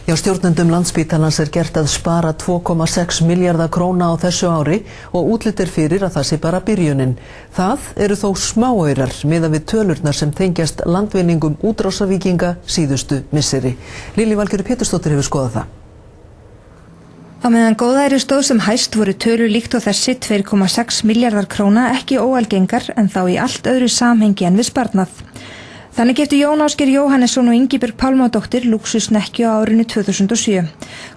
Já, stjórnendum Landspítalans gert að spara 2,6 milljarða króna á þessu ári og útlit fyrir að það sé bara byrjunin. Það eru þó smáaurar miðað við tölurnar sem tengjast landvinningum útrásarvíkinga síðustu misseri. Lillý Valgerður Pétursdóttir hefur skoðað það. Á meðan góðæri stóð sem hæst voru tölur líkt og þessi 2,6 milljarðar króna ekki óalgengar en þá í allt öðru samhengi en við sparnað. Þannig keyptu Jón Ásgeir Jóhannesson og Ingibjörg Pálmadóttir lúxusnekkju á árinu 2007.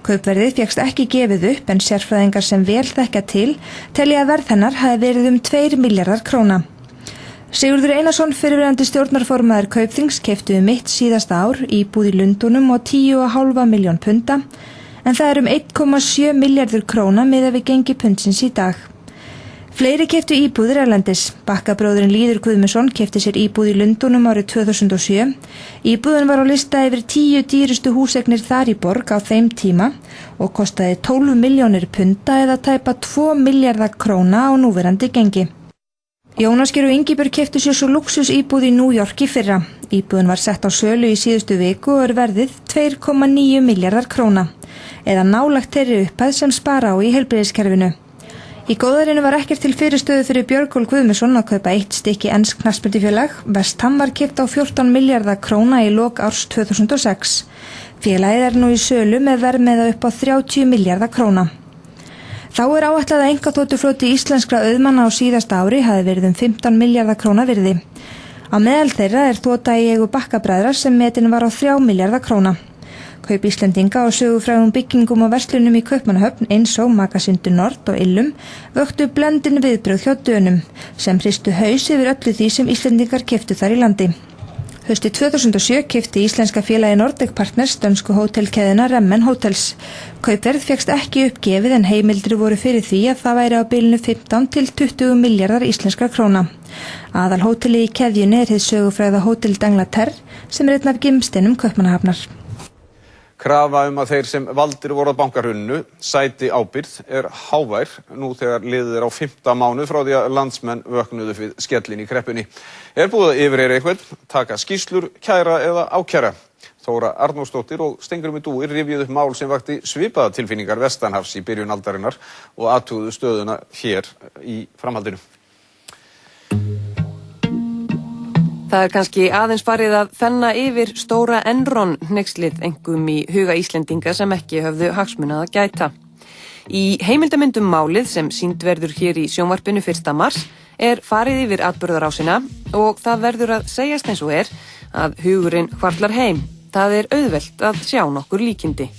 Kaupverðið fékkst ekki gefið upp en sérfræðingar sem vel þekkja til telja að verð hennar hafi verið 2 milljarðar króna. Sigurður Einarsson, fyrrverandi stjórnarformaður Kaupþings, keypti mitt síðasta ár íbúð í Lundúnum og 10,5 milljón punda, en það 1,7 milljarður króna miðað við gengi pundsins í dag. Fleiri keyptu íbúðir erlendis. Bakkabróðurinn Lýður Guðmundsson keypti sér íbúð í Lundúnum árið 2007. Íbúðin var á lista yfir 10 dýrustu húseignir þar í borg á þeim tíma og kostaði 12 milljónir punda eða tæpa 2 milljarða króna á núverandi gengi. Jón Ásgeir og Ingibjörg keyptu sér svo luxus íbúð í New York í fyrra. Íbúðin var sett á sölu í síðustu viku og verðið 2,9 milljarðar króna eða nálægt þeirri upphæð sem spara á í heilbrigðiskerfinu. Í góðærinu var ekkert til fyrirstöðu fyrir Björgólf Guðmundsson að kaupa 1 stykki ensk knattspyrnufélag. West Ham var keypt á 14 milljarða króna í lok árs 2006. Félagið nú í sölu með verðmiða upp á 30 milljarða króna. Þá áætlað að einkaþotufloti íslenskra auðmanna á síðasta ári hafi verið 15 milljarða króna virði. Á meðal þeirra þota í eigu Bakkabræðra sem metin var á 3 milljarða króna. Kaup Íslendinga og sögufrægum byggingum og verslunum í Kaupmannahöfn eins og Magasindu Nord og Illum vöktu blendin viðbrögð hjá Dönum sem hristu haus yfir öllu því sem Íslendingar keyptu þar í landi. Haustið 2007 keypti íslenska félagi Nordic Partners dönsku hótelkeðina Remmen Hotels. Kaupverð fékkst ekki uppgefið en heimildir voru fyrir því að það væri á bilinu 15 til 20 milljarðar íslenskra króna. Aðal hóteli í keðjunni hið sögufræga Hótel D'Angleterre sem einn af gimsteinum Kaupmannahafnar. Krafa að þeir sem valdir voru á bankahruninu sæti ábyrgð hávær nú þegar liðið á 5. mánuð frá því að landsmenn vöknuðu við skellin í kreppunni. Búið að yfirheyra eitthvað, taka skýrslur, kæra eða ákæra? Þóra Arnórsdóttir og Steingrímur Dúi rifjuðu upp mál sem vakti svipaða tilfinningar vestanhafs í byrjun aldarinnar og athuguðu stöðuna hér í framhaldinu. Það kannski aðeins farið að þenna yfir stóra Enron-hneykslið einkum í huga Íslendinga sem ekki höfðu hagsmuna að gæta. Í heimildamyndum málið sem sýnd verður hér í sjónvarpinu 1. mars farið yfir atburðarásina og það verður að segjast eins og að hugurinn hvarflar heim. Það auðvelt að sjá nokkur líkindi.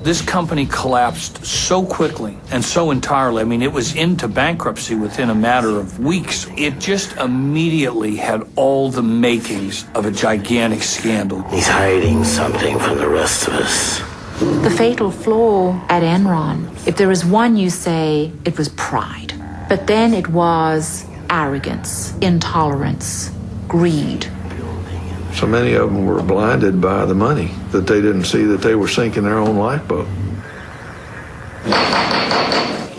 This company collapsed so quickly and so entirely. I mean, it was into bankruptcy within a matter of weeks. It just immediately had all the makings of a gigantic scandal. He's hiding something from the rest of us. The fatal flaw at Enron, if there is one, you say it was pride. But then it was arrogance, intolerance, greed. So many of them were blinded by the money that they didn't see that they were sinking their own lifeboat.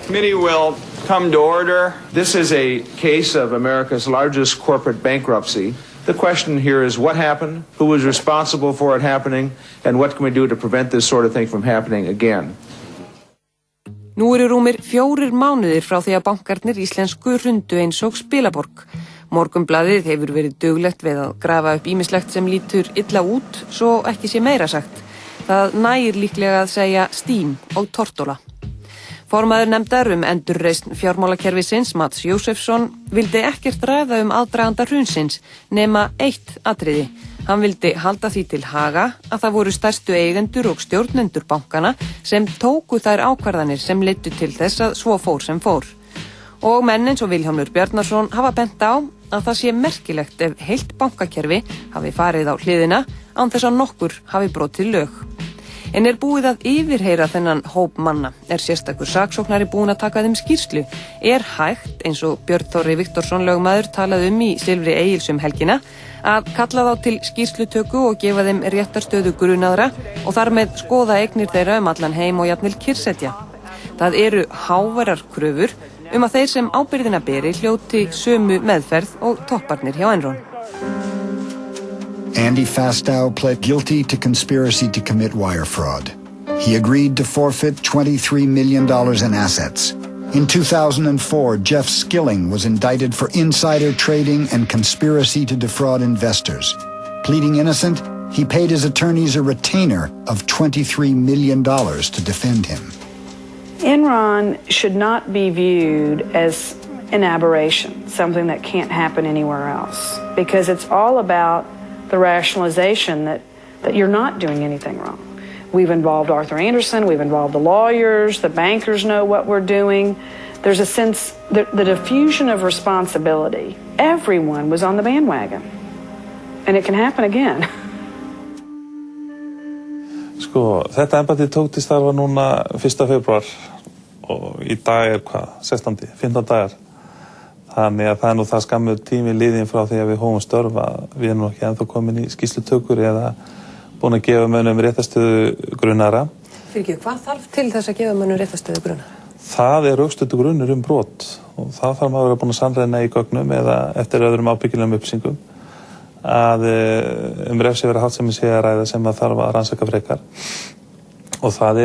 Committee will come to order. This is a case of America's largest corporate bankruptcy. The question here is what happened, who was responsible for it happening, and what can we do to prevent this sort of thing from happening again? Nú rúmir 4 mánuðir frá því að bankarnir íslensku hrundu eins og Spilaborg. Morgunblaðið hefur verið duglegt við að grafa upp ýmislegt sem lítur illa út, svo ekki sé meira sagt. Það nægir líklega að segja stím og tortóla. Formaður nefndar endurreisn fjármálakerfisins, Mats Jósefsson, vildi ekkert ræða aðdraganda hrunsins nema eitt atriði. Hann vildi halda því til haga að það voru stærstu eigendur og stjórnendur bankana sem tóku þær ákvarðanir sem leiddu til þess að svo fór sem fór. Og menn eins og Vilhjálmur Bjarnason hafa bent á að það sé merkilegt ef heilt bankakerfi hafi farið á hliðina án þess að nokkur hafi brotið lög. En búið að yfirheyra þennan hóp manna? Sérstakur saksóknari búinn að taka þeim skýrslu? Hægt, eins og Björn Þorri Viktorsson lögmaður talaði í Silfri Egils helgina, að kalla þá til skýrslutöku og gefa þeim réttarstöðu grunaðra og þar með skoða eignir þeirra allan heim og jafnvel kyrrsetja? Það eru háværar kröfur að þeir sem ábyrgðina beri hljóti sömu meðferð og topparnir hjá Enron. Andy Fastow pled guilty to conspiracy to commit wire fraud. He agreed to forfeit $23 million in assets. In 2004, Jeff Skilling was indicted for insider trading and conspiracy to defraud investors. Pleading innocent, he paid his attorneys a retainer of $23 million to defend him. Enron should not be viewed as an aberration, something that can't happen anywhere else, because it's all about the rationalization that you're not doing anything wrong. We've involved Arthur Andersen, we've involved the lawyers, the bankers know what we're doing. There's a sense, the diffusion of responsibility. Everyone was on the bandwagon, and it can happen again. Sko, þetta embætti tók til starfa núna 1. febrúar og í dag 16. 15 dagar. Þannig að það nú það skammur tími liðinn frá því að við hófum störf að við nú ekki ennþá komin í skýrslutökur eða búin að gefa mönnum réttarstöðu grunnara. Fyrirgefðu, hvað þarf til þess að gefa mönnum réttarstöðu grunnara? Það rökstuddur grunnur brot og það þarf maður að vera búin að sannreyna í gögnum eða eftir öðrum ábyggilegum upplýsingum að refsiverða háttsemi sé að ræða sem að þarf að rannsaka frekar. Og það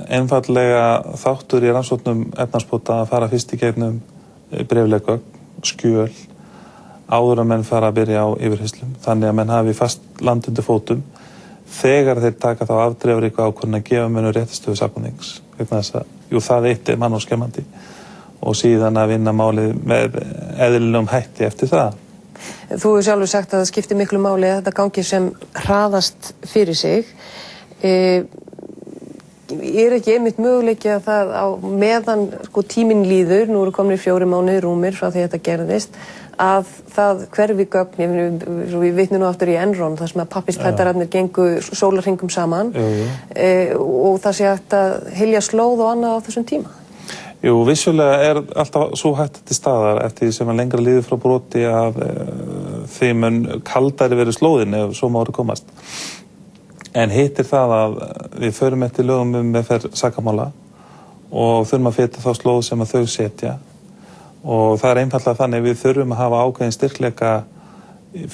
einfaldlega þáttur í rannsóknum efnahagsbrota að fara fyrst í gegnum bréfleg gögn, skjöl, áður að menn fara að byrja á yfirheyrslum, þannig að menn hafi fast land undir fótum þegar þeir taka þá afdrifaríku ákvörðun að gefa mönnum réttarstöðu sakbornings. Vegna þess að, það eitt mannúðarskemmandi og síðan að vinna málið með eðlilegum hætti eftir það. Þú hefur sjálfur sagt að það skiptir miklu máli að þetta gangi sem hraðast fyrir sig. Ekki einmitt möguleiki að það á meðan tíminn líður, nú eru komin 4 mánuðir rúmir frá því þetta gerðist, að það hverfi gögn, við vitnum nú aftur í Enron, þar sem að pappírstættararnir gengu sólarhringum saman og það sé hægt að hylja slóð og annað á þessum tíma. Jú, vissulega alltaf svo hægt til staðar eftir því sem að lengra líður frá broti að þeim mun kaldari verið slóðin ef svo má komast. En hitt það að við förum eftir lögum meðferð sakamála og þurfum að feta þá slóð sem að þau setja og það einfaldlega þannig að við þurfum að hafa ákveðin styrkleika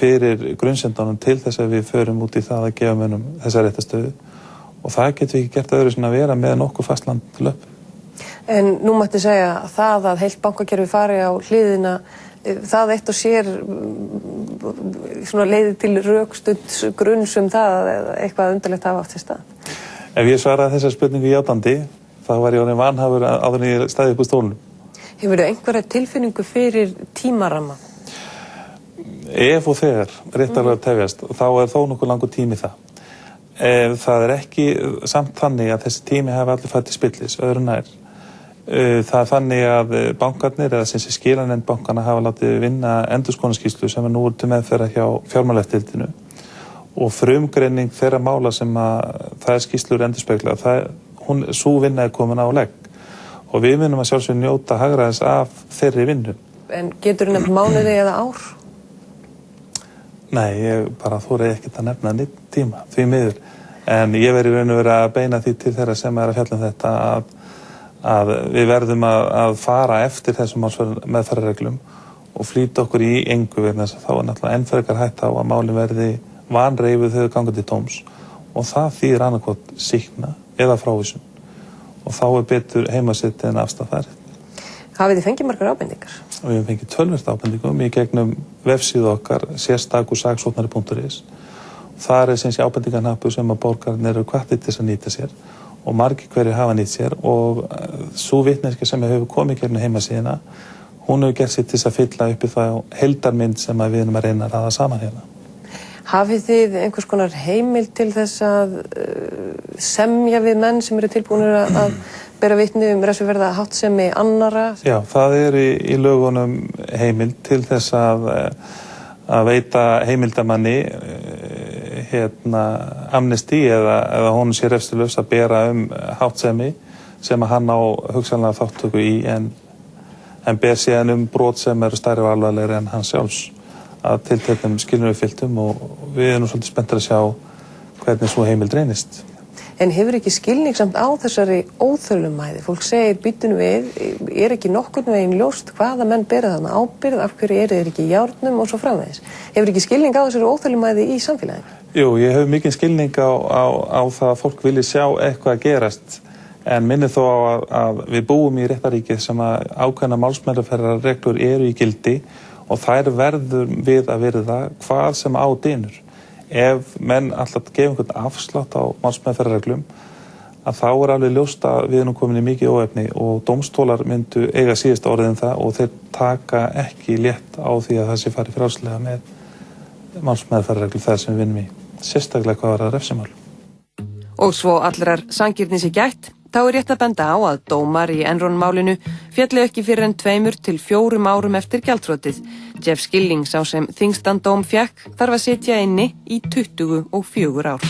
fyrir grunnsendunum til þess að við förum út í það að gefa mönnum þessa réttarstöðu og það getum við ekki gert öðru sem að vera með nokkuð fastland löp. En nú mætti segja það að heilt bankakerfi fari á hliðina, það eitt og sér leiði til rökstunds grunns það að eitthvað undarlegt hafa átt sér stað. Ef ég svaraði þessar spurningu játandi, þá var ég orðinn vanhæfur áður en ég stæði upp úr stólnum. Hefurðu einhverja tilfinningu fyrir tímaramma? Ef og þegar réttarlega tefjast, þá þó nokkuð langur tími það. Það ekki samt þannig að þessi tími hafi allir fætt til spillis, öðru nær. Það þannig að bankarnir eða sem sé skilanefnd bankana hafa látið vinna endurskoðunarskýrslu sem nú til meðferðar hjá fjármálaeftirlitinu og frumgreining þeirra mála sem að það skýrslur endurspegla, sú vinna komin á legg og við munum að sjálfsögðu njóta hagræðis af þeirri vinnu. En getur nefnt mánuði eða ár? Nei, ég bara þori ekkert að nefna neitt tíma, því miður. En ég verði raun og vera að beina því til þeirra sem að fjalla þetta að við verðum að fara eftir þessum meðferðarreglum og flýta okkur í engu vegna þess að þá náttúrulega enn frekar hætta á að málin verði vanreifuð þegar ganga til dóms og það þýðir annarkvort sýkna eða frávísun og þá betur heimasett en afstæð þar. Hafið þið fengið margar ábendingar? Og við hefum fengið töluvert ábendingum í gegnum vefsíðu okkar sérstakusaksóknari.is. Þar sem sé ábendingarhnappur sem að borgarnir eru hvattir til þess að nýta sér og margir hverjir hafa nýtt sér og sú vitneskja sem hefur komið gegnum heimasíðuna, hún hefur gert sér til þess að fylla upp í það heildarmynd sem við erum að reyna að raða saman hérna. Hafið þið einhvers konar heimild til þess að semja við menn sem eru tilbúinir að bera vitni refsiverða háttsemi annarra? Já, það í lögunum heimild til þess að veita heimildamanni amnesti eða hún sé refsilaus að bera háttsemi sem að hann á hugsanlega þáttöku í en ber síðan brot sem eru stærri og alvarlegri en hann sjálfs að tilteknum skilyrðum uppfylltum og við erum svolítið spenntir að sjá hvernig svo heimild reynist. en hefur ekki skilningssamt á þessari óþölumæði. Fólk segir býtun við, ekki nokkurn veginn ljóst hvaða menn bera þarna ábyrgð, af hverju þeir ekki í járnum og svo framvegis. Hefur ekki skilning á þessari óþölumæði í samfélaginu? Jú, ég hef mikinn skilning á það að fólk vilji sjá eitthvað gerast, en minni þó á að við búum í réttaríkið sem að ákveðna málsmeðferðarreglur eru í gildi og þær verður við að virða hvað sem á dynur. Ef menn alltaf gefa einhvern afslátt á málsmeðferðarreglum, að þá alveg ljóst að við erum komin í mikið óefni og dómstólar myndu eiga síðasta orðið það og þeir taka ekki létt á því að það sé farið frjálslega með málsmeðferðarreglur þar sem við vinnum í. Sérstaklega hvað var að refsimál. Og svo allrar sanngirni sé gætt, þá rétt að benda á að dómar í Enron-málinu féllu ekki fyrir en 2 til 4 árum eftir gjaldþrotið. Jeff Skilling, sá sem þyngstan dóm fékk, þarf að sitja inni í 24 ár.